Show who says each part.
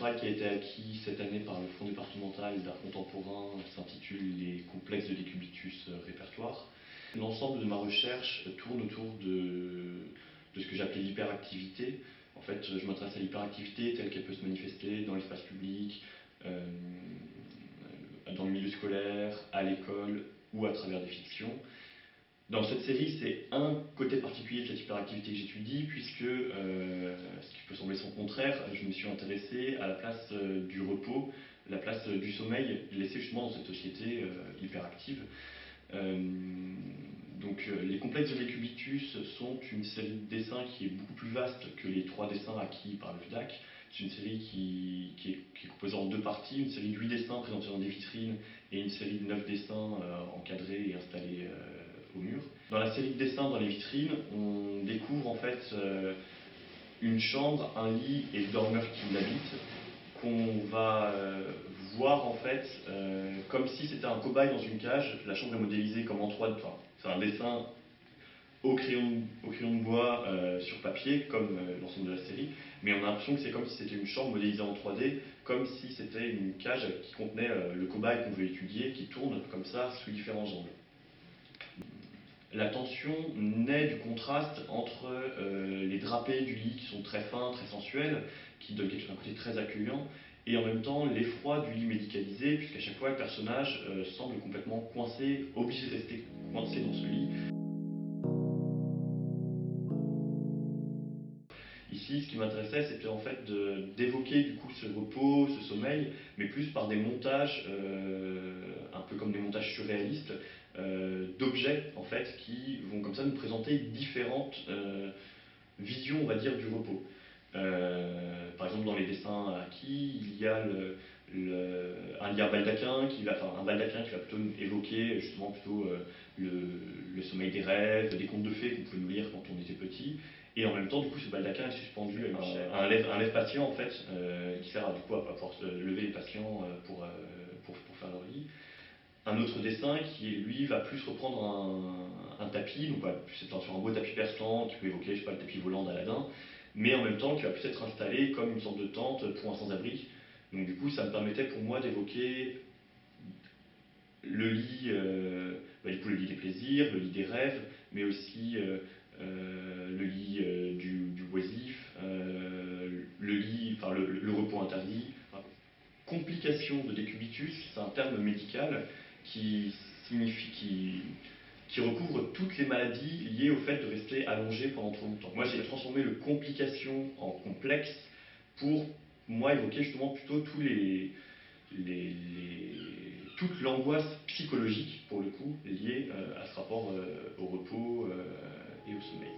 Speaker 1: l'ouvrage qui a été acquis cette année par le Fonds départemental d'art contemporain s'intitule Les complexes de décubitus répertoire. L'ensemble de ma recherche tourne autour de ce que j'appelais l'hyperactivité. En fait, je m'intéresse à l'hyperactivité telle qu'elle peut se manifester dans l'espace public, dans le milieu scolaire, à l'école ou à travers des fictions. Dans cette série, c'est un côté particulier de cette hyperactivité que j'étudie, puisque, ce qui peut sembler son contraire, je me suis intéressé à la place du repos, la place du sommeil laissé justement dans cette société hyperactive. Les complexes de décubitus sont une série de dessins qui est beaucoup plus vaste que les 3 dessins acquis par le FDAC. C'est une série qui est composée en 2 parties, une série de 8 dessins présentés dans des vitrines et une série de 9 dessins encadrés et installés au mur. Dans la série de dessins dans les vitrines, on découvre en fait une chambre, un lit et le dormeur qui l'habite, qu'on va voir en fait comme si c'était un cobaye dans une cage. La chambre est modélisée comme en 3D, enfin, c'est un dessin au crayon de bois sur papier, comme l'ensemble de la série, mais on a l'impression que c'est comme si c'était une chambre modélisée en 3D, comme si c'était une cage qui contenait le cobaye qu'on veut étudier, qui tourne comme ça sous différents angles. La tension naît du contraste entre les drapés du lit qui sont très fins, très sensuels, qui donnent un côté très accueillant, et en même temps l'effroi du lit médicalisé, puisqu'à chaque fois le personnage semble complètement coincé, obligé de rester coincé dans ce lit. Ici, ce qui m'intéressait, c'était en fait d'évoquer du coup ce repos, ce sommeil, mais plus par des montages, un peu comme des montages surréalistes, d'objets en fait qui vont comme ça nous présenter différentes visions, on va dire, du repos. Par exemple, dans les dessins acquis, il y a un baldaquin qui va, enfin, un baldaquin qui va plutôt évoquer justement plutôt le sommeil des rêves, des contes de fées qu'on pouvait nous lire quand on était petit. Et en même temps, du coup, ce baldaquin est suspendu à un lève-patient en fait, qui sert du coup à pouvoir lever les patients pour faire leur lit. Un autre dessin qui, lui, va plus reprendre un tapis, donc voilà, plus être sur un beau tapis persan qui peut évoquer, je sais pas, le tapis volant d'Aladin, mais en même temps qui va plus être installé comme une sorte de tente pour un sans-abri. Donc du coup, ça me permettait pour moi d'évoquer le lit, du coup, le lit des plaisirs, le lit des rêves, mais aussi le lit du oisif, le lit, enfin le repos interdit. Enfin, complication de décubitus, c'est un terme médical qui signifie, qui recouvre toutes les maladies liées au fait de rester allongé pendant trop longtemps. Moi, j'ai transformé le complication en complexe pour moi évoquer justement plutôt toute l'angoisse psychologique, pour le coup, liée à ce rapport au repos et au sommeil.